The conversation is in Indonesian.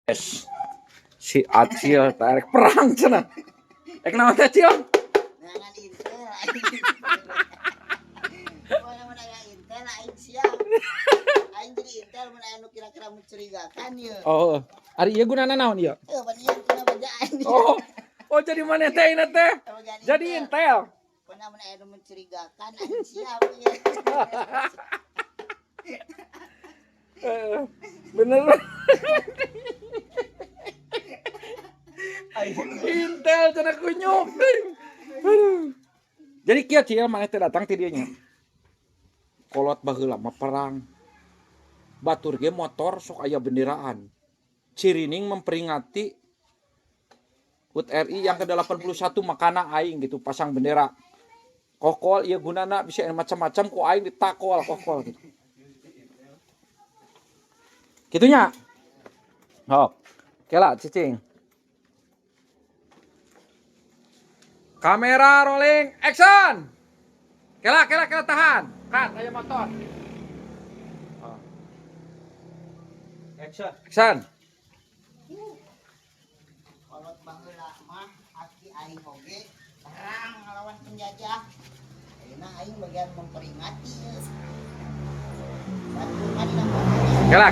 Es si Acil tarik perang cenah. Ek naon teh Cil? Nangan intel. Pokoknya mun aya intel aing siap. Aing jadi intel mun aya nu kira-kira mencurigakan ya. Oh, ari ieu gunana naon ieu? Teu banian tina bajaan. Oh. Oh jadi mana teh ini teh? Jadi intel. Pokoknya mun aya nu mencurigakan aing siap ya. Bener. Intel cenah kunyuk. Aduh. Jadi kieu Cil maneh teh datang ti dieu nya. Kolot baheula mah perang. Batur ge motor sok aya benderaan. Cirining memperingati HUT RI yang ke-81 makana aing gitu pasang bendera. Kokol ieu gunana bisa macam-macam ku aing ditakol kokol gitu. Gitunya. Oh. Kela cicing. Kamera rolling action. Kela tahan. Cut aya motor. Oh. Action. Kolot baheula mah haki aing oge perang ngalawan penjajah. Ayeuna aing bagian memperingati. Batur mah dina Kela